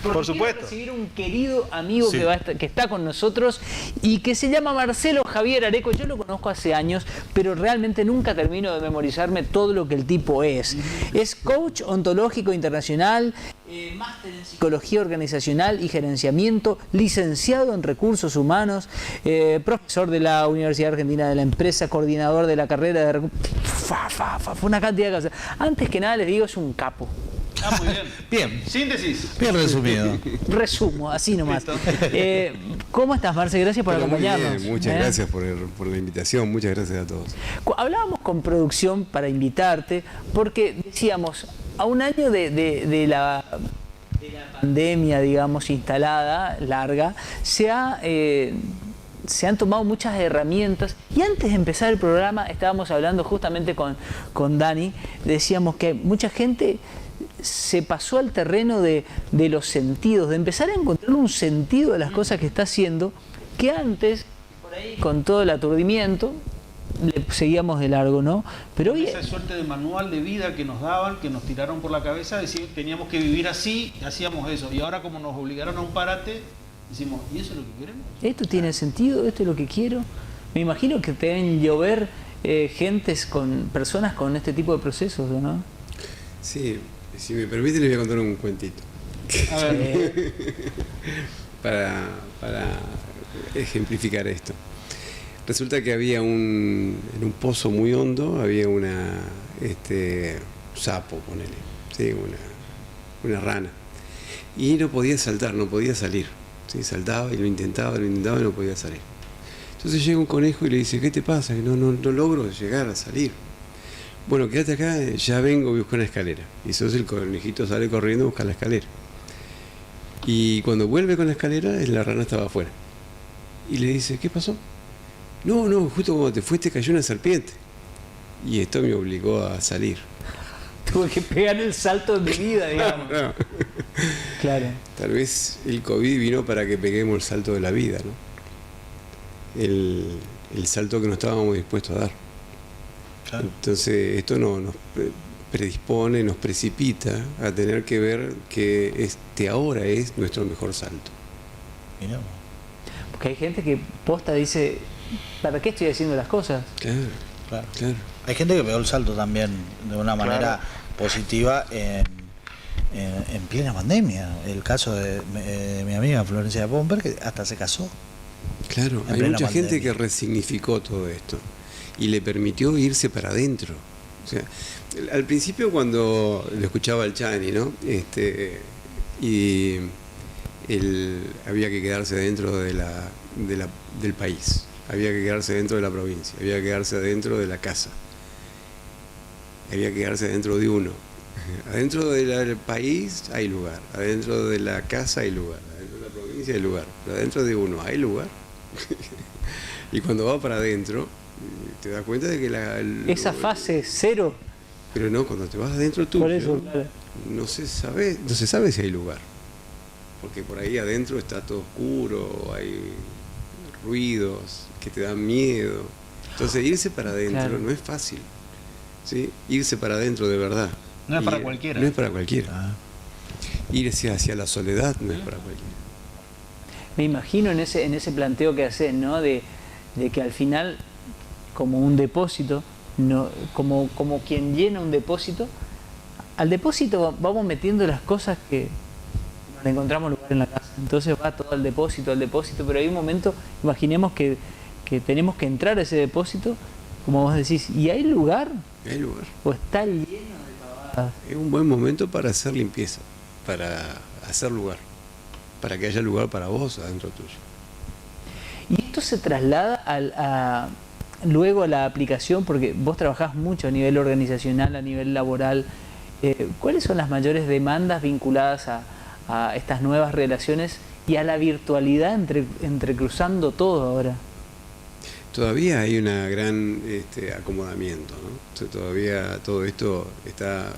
Por supuesto. Recibir un querido amigo que está con nosotros y que se llama Marcelo Javier Areco. Yo lo conozco hace años, pero realmente nunca termino de memorizarme todo lo que el tipo es. Es coach ontológico internacional, máster en psicología organizacional y gerenciamiento, licenciado en recursos humanos, profesor de la Universidad Argentina de la Empresa, coordinador de la carrera de una cantidad de cosas. Antes que nada les digo, es un capo. Ah, muy bien. Bien. Síntesis. Bien resumido. Resumo, así nomás. ¿Cómo estás, Marce? Gracias por acompañarnos. Muy bien, muchas gracias por la invitación, muchas gracias a todos. Hablábamos con producción para invitarte, porque decíamos, a un año de la pandemia, digamos, instalada, larga, se han tomado muchas herramientas. Y antes de empezar el programa, estábamos hablando justamente con Dani, decíamos que mucha gente se pasó al terreno de los sentidos, de empezar a encontrar un sentido de las cosas que está haciendo, que antes, por ahí, con todo el aturdimiento, le seguíamos de largo, ¿no? Pero hoy... Esa suerte de manual de vida que nos daban, que nos tiraron por la cabeza, decir, teníamos que vivir así, hacíamos eso. Y ahora, como nos obligaron a un parate, decimos, ¿y eso es lo que queremos? ¿Esto tiene sentido? ¿Esto es lo que quiero? Me imagino que te deben llover personas con este tipo de procesos, ¿no? Sí, si me permite les voy a contar un cuentito. A ver. para ejemplificar esto. Resulta que había en un pozo muy hondo, había sapo, ponele, ¿sí? una rana. Y no podía saltar, no podía salir. ¿Sí? Saltaba y lo intentaba y no podía salir. Entonces llega un conejo y le dice, ¿qué te pasa? No logro llegar a salir. Bueno, quédate acá, ya vengo, voy a buscar una escalera. Y entonces el conejito sale corriendo a buscar la escalera. Y cuando vuelve con la escalera, la rana estaba afuera. Y le dice, ¿qué pasó? No, justo cuando te fuiste cayó una serpiente. Y esto me obligó a salir. Tuve que pegar el salto de mi vida, digamos. No. Claro. Tal vez el COVID vino para que peguemos el salto de la vida, ¿no? El salto que no estábamos dispuestos a dar. Claro. Entonces esto nos predispone, nos precipita a tener que ver que ahora es nuestro mejor salto. Mirá. Porque hay gente que posta dice, ¿para qué estoy haciendo las cosas? Claro. Hay gente que pegó el salto también de una manera positiva en plena pandemia. El caso de mi amiga Florencia Pomper, que hasta se casó. Claro, hay mucha gente que resignificó todo esto y le permitió irse para adentro. O sea, al principio cuando lo escuchaba al Chani, ¿no? Y había que quedarse dentro del país, había que quedarse dentro de la provincia, había que quedarse dentro de la casa, había que quedarse dentro de uno. Adentro del país hay lugar, adentro de la casa hay lugar, adentro de la provincia hay lugar, pero adentro de uno hay lugar. Y cuando va para adentro, te das cuenta de que esa fase cero. Pero no, cuando te vas adentro tuyo, por eso, claro, no se sabe si hay lugar. Porque por ahí adentro está todo oscuro, hay ruidos que te dan miedo. Entonces irse para adentro no es fácil, ¿sí? Irse para adentro de verdad. No es para cualquiera. No es para cualquiera. Irse hacia la soledad no es para cualquiera. Me imagino en ese planteo que haces, ¿no? De que al final, como un depósito, como quien llena un depósito, al depósito vamos metiendo las cosas que no le encontramos lugar en la casa. Entonces va todo al depósito, pero hay un momento, imaginemos que tenemos que entrar a ese depósito, como vos decís, ¿y hay lugar? Hay lugar. ¿O está lleno de pavadas? Es un buen momento para hacer limpieza, para hacer lugar, para que haya lugar para vos adentro tuyo. Y esto se traslada luego a la aplicación, porque vos trabajás mucho a nivel organizacional, a nivel laboral. ¿Cuáles son las mayores demandas vinculadas a estas nuevas relaciones y a la virtualidad entrecruzando todo ahora? Todavía hay una gran acomodamiento, ¿no? O sea, todavía todo esto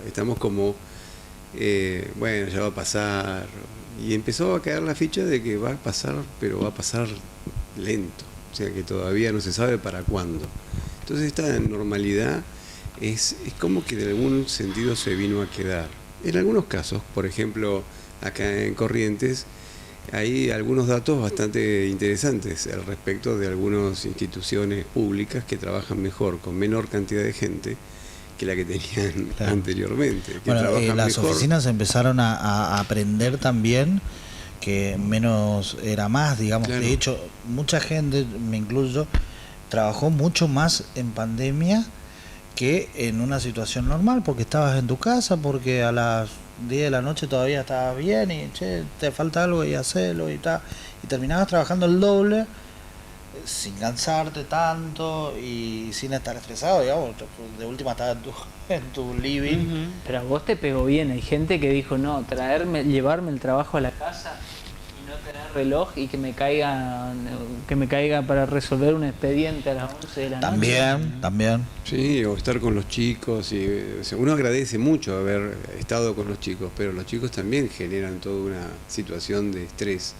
estamos como, bueno, ya va a pasar. Y empezó a caer la ficha de que va a pasar, pero va a pasar lento. O sea, que todavía no se sabe para cuándo. Entonces esta normalidad es como que de algún sentido se vino a quedar. En algunos casos, por ejemplo, acá en Corrientes, hay algunos datos bastante interesantes al respecto de algunas instituciones públicas que trabajan mejor, con menor cantidad de gente que la que tenían anteriormente. Que bueno, las mejor. oficinas empezaron a aprender también que menos era más, digamos. Claro. De hecho, mucha gente, me incluyo, trabajó mucho más en pandemia que en una situación normal, porque estabas en tu casa, porque a las 10 de la noche todavía estabas bien y che, te falta algo y hacelo y tal. Y terminabas trabajando el doble sin cansarte tanto y sin estar estresado, digamos. De última estabas en tu living. Pero a vos te pegó bien. Hay gente que dijo, no, llevarme el trabajo a la casa y no tener reloj y que me caiga para resolver un expediente a las 11 de la noche. También. Sí, o estar con los chicos. Y, o sea, uno agradece mucho haber estado con los chicos, pero los chicos también generan toda una situación de estrés,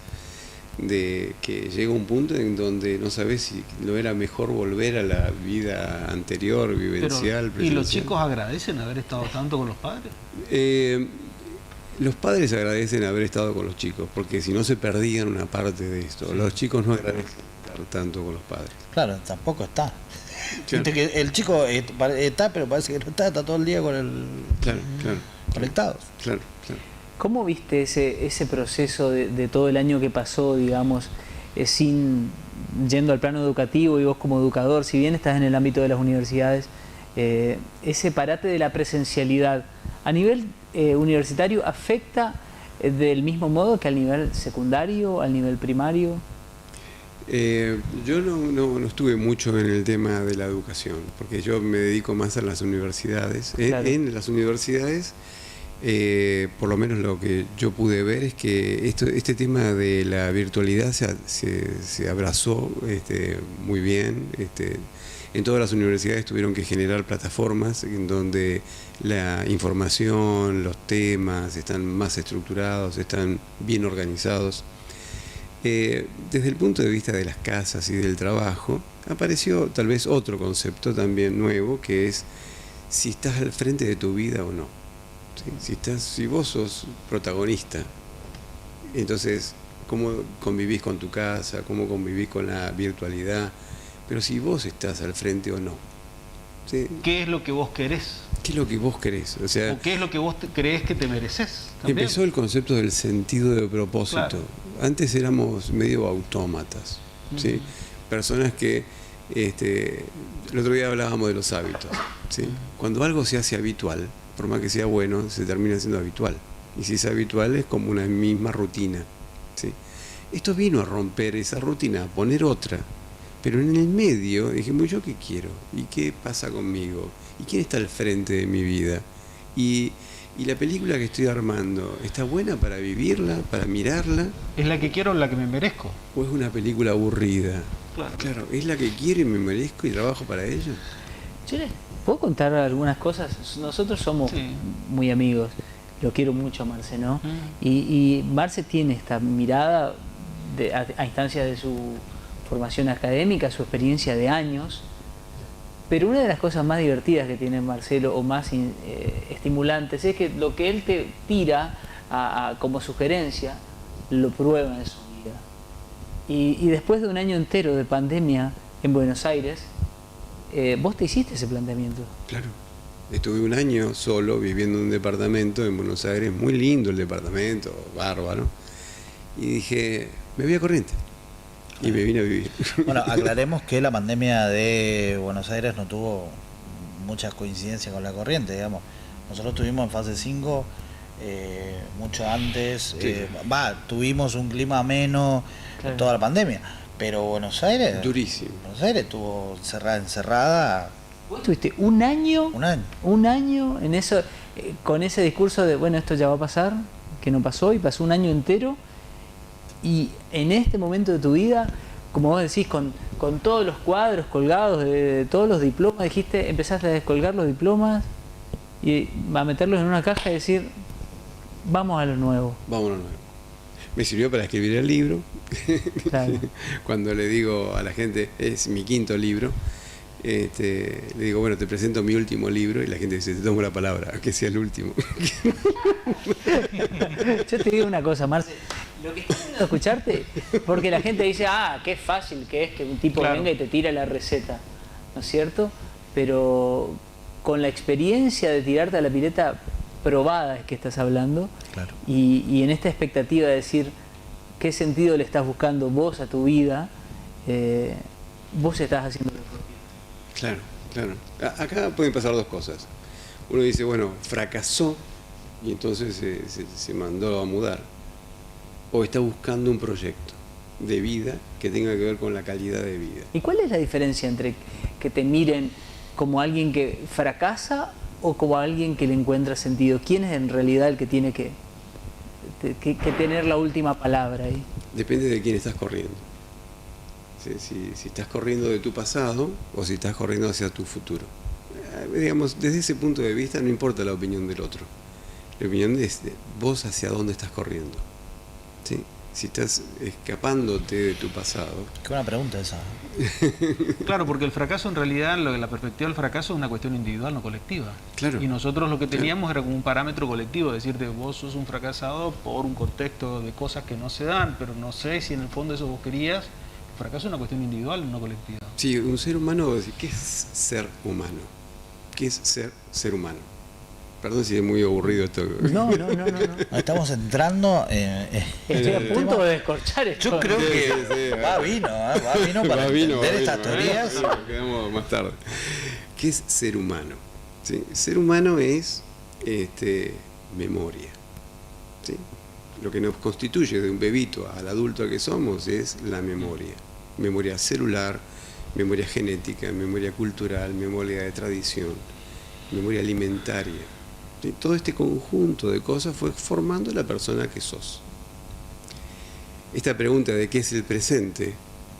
de que llega un punto en donde no sabes si no era mejor volver a la vida anterior, vivencial. Pero, ¿y los chicos agradecen haber estado tanto con los padres? Los padres agradecen haber estado con los chicos, porque si no se perdían una parte de esto. Sí. Los chicos no agradecen estar tanto con los padres. Claro, tampoco está. Claro. Que el chico está, pero parece que no está todo el día con el conectados. Claro. ¿Cómo viste ese proceso de todo el año que pasó, digamos, yendo al plano educativo, y vos como educador, si bien estás en el ámbito de las universidades, ese parate de la presencialidad a nivel universitario afecta del mismo modo que al nivel secundario, al nivel primario? Yo no estuve mucho en el tema de la educación, porque yo me dedico más a las universidades. Claro. En las universidades, por lo menos lo que yo pude ver es que este tema de la virtualidad se abrazó muy bien. En todas las universidades tuvieron que generar plataformas en donde la información, los temas están más estructurados, están bien organizados. Desde el punto de vista de las casas y del trabajo, apareció tal vez otro concepto también nuevo, que es si estás al frente de tu vida o no. ¿Sí? Si vos sos protagonista, entonces, ¿cómo convivís con tu casa? ¿Cómo convivís con la virtualidad? Pero si vos estás al frente o no. ¿Sí? ¿Qué es lo que vos querés? ¿Qué es lo que vos querés? O sea, ¿o qué es lo que vos creés que te mereces? También. Empezó el concepto del sentido de propósito. Claro. Antes éramos medio autómatas, ¿sí? Personas que el otro día hablábamos de los hábitos, ¿sí? Cuando algo se hace habitual, por más que sea bueno, se termina siendo habitual. Y si es habitual es como una misma rutina, ¿sí? Esto vino a romper esa rutina, a poner otra. Pero en el medio dijimos, ¿yo qué quiero? ¿Y qué pasa conmigo? ¿Y quién está al frente de mi vida? Y la película que estoy armando, ¿está buena para vivirla, para mirarla? ¿Es la que quiero o la que me merezco? ¿O es una película aburrida? Claro. ¿Es la que quiero y me merezco y trabajo para ella? Yo les puedo contar algunas cosas. Nosotros somos muy amigos. Lo quiero mucho a Marce, ¿no? Y Marce tiene esta mirada a instancia de su formación académica, su experiencia de años, pero una de las cosas más divertidas que tiene Marcelo, o más estimulantes, es que lo que él te tira como sugerencia, lo prueba en su vida. Y después de un año entero de pandemia en Buenos Aires, vos te hiciste ese planteamiento. Claro. Estuve un año solo viviendo en un departamento en Buenos Aires, muy lindo el departamento, bárbaro, y dije, me voy a Corrientes. Y me vine a vivir. Bueno, aclaremos que la pandemia de Buenos Aires no tuvo muchas coincidencias con la corriente, digamos. Nosotros estuvimos en fase 5 mucho antes. Sí. Tuvimos un clima ameno toda la pandemia. Pero Buenos Aires... Durísimo. Buenos Aires estuvo encerrada. ¿Vos estuviste un año en eso, con ese discurso de, bueno, esto ya va a pasar, que no pasó, y pasó un año entero? Y en este momento de tu vida, como vos decís, con todos los cuadros colgados de todos los diplomas, empezaste a descolgar los diplomas y a meterlos en una caja y decir, vamos a lo nuevo. Vamos a lo nuevo. Me sirvió para escribir el libro. Claro. Cuando le digo a la gente, es mi 5.º libro, le digo, bueno, te presento mi último libro, y la gente dice, te tomo la palabra, que sea el último. Yo te digo una cosa, Marce, lo que está bueno escucharte, porque la gente dice, qué fácil que es que un tipo venga y te tira la receta, ¿no es cierto? Pero con la experiencia de tirarte a la pileta probada es que estás hablando, y en esta expectativa de decir qué sentido le estás buscando vos a tu vida, vos estás haciendo lo propio. Claro, claro. Acá pueden pasar dos cosas. Uno dice, bueno, fracasó y entonces se mandó a mudar. O está buscando un proyecto de vida que tenga que ver con la calidad de vida. ¿Y cuál es la diferencia entre que te miren como alguien que fracasa o como alguien que le encuentra sentido? ¿Quién es en realidad el que tiene que tener la última palabra ahí? Depende de quién estás corriendo. Si estás corriendo de tu pasado o si estás corriendo hacia tu futuro. Digamos, desde ese punto de vista no importa la opinión del otro. La opinión es de vos hacia dónde estás corriendo. ¿Sí? Si estás escapándote de tu pasado. Qué buena pregunta esa. Claro, porque el fracaso en realidad, la perspectiva del fracaso es una cuestión individual, no colectiva. Claro. Y nosotros lo que teníamos era como un parámetro colectivo, decirte vos sos un fracasado por un contexto de cosas que no se dan, pero no sé si en el fondo eso vos querías. El fracaso es una cuestión individual, no colectiva. Sí, un ser humano, ¿qué es ser humano? ¿Qué es ser humano? Perdón si es muy aburrido esto. No. Estamos entrando Estoy a punto de descorchar esto. Yo creo que va vino para entender estas teorías. Sí, nos quedamos más tarde. ¿Qué es ser humano? ¿Sí? Ser humano es memoria. ¿Sí? Lo que nos constituye de un bebito al adulto que somos es la memoria. Memoria celular, memoria genética, memoria cultural, memoria de tradición, memoria alimentaria. ¿Sí? Todo este conjunto de cosas fue formando la persona que sos. Esta pregunta de qué es el presente,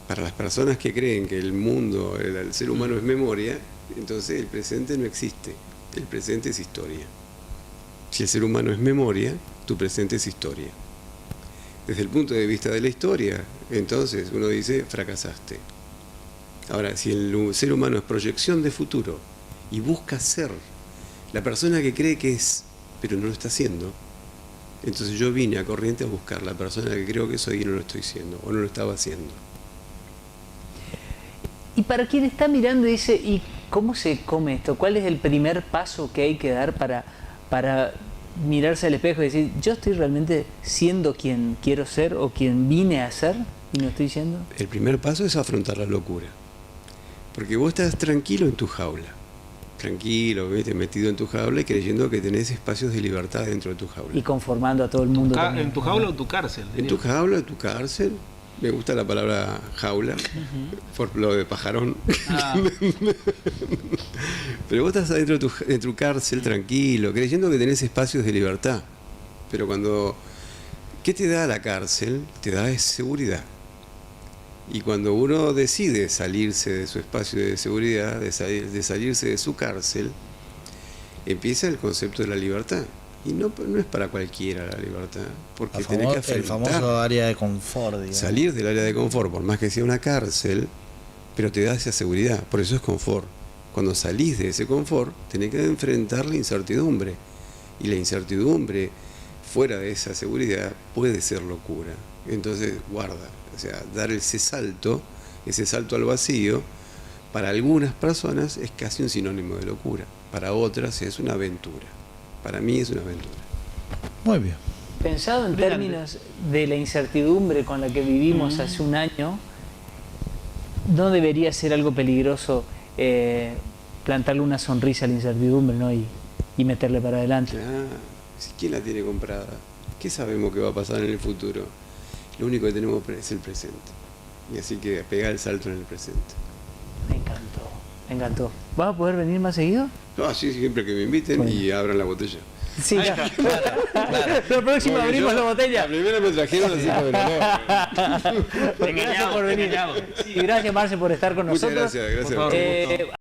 para las personas que creen que el mundo, el ser humano es memoria, entonces el presente no existe. El presente es historia. Si el ser humano es memoria, tu presente es historia. Desde el punto de vista de la historia, entonces uno dice, fracasaste. Ahora, si el ser humano es proyección de futuro y busca ser la persona que cree que es, pero no lo está siendo, entonces yo vine a Corrientes a buscar la persona que creo que soy y no lo estoy siendo, o no lo estaba haciendo. Y para quien está mirando y dice, ¿y cómo se come esto? ¿Cuál es el primer paso que hay que dar para mirarse al espejo y decir, yo estoy realmente siendo quien quiero ser o quien vine a ser y no estoy siendo? El primer paso es afrontar la locura. Porque vos estás tranquilo en tu jaula. Tranquilo, ¿viste? Metido en tu jaula y creyendo que tenés espacios de libertad dentro de tu jaula. Y conformando a todo el mundo también. ¿En tu jaula o tu cárcel? En tu jaula, en tu cárcel. Me gusta la palabra jaula, por lo de pajarón. Pero vos estás adentro de tu cárcel, tranquilo, creyendo que tenés espacios de libertad. Pero ¿qué te da la cárcel? Te da seguridad. Y cuando uno decide salirse de su espacio de seguridad, de salirse de su cárcel, empieza el concepto de la libertad. Y no es para cualquiera la libertad, porque tenés que afrontar. El famoso área de confort, digamos. Salir del área de confort, por más que sea una cárcel, pero te da esa seguridad, por eso es confort. Cuando salís de ese confort, tenés que enfrentar la incertidumbre. Y la incertidumbre, fuera de esa seguridad, puede ser locura. Entonces, guarda, o sea, dar ese salto al vacío, para algunas personas es casi un sinónimo de locura, para otras es una aventura. Para mí es una aventura. Muy bien. Pensado en términos de la incertidumbre con la que vivimos hace un año, ¿no debería ser algo peligroso plantarle una sonrisa a la incertidumbre, ¿no? y meterle para adelante? ¿Quién la tiene comprada? ¿Qué sabemos que va a pasar en el futuro? Lo único que tenemos es el presente. Y así que pegar el salto en el presente. Me encantó. ¿Vas a poder venir más seguido? Sí, siempre que me inviten y abran la botella. Sí, claro. La próxima abrimos la botella. La primera me trajeron así con el olor. Gracias por venir. Sí, gracias, Marce, por estar con nosotros. Muchas gracias.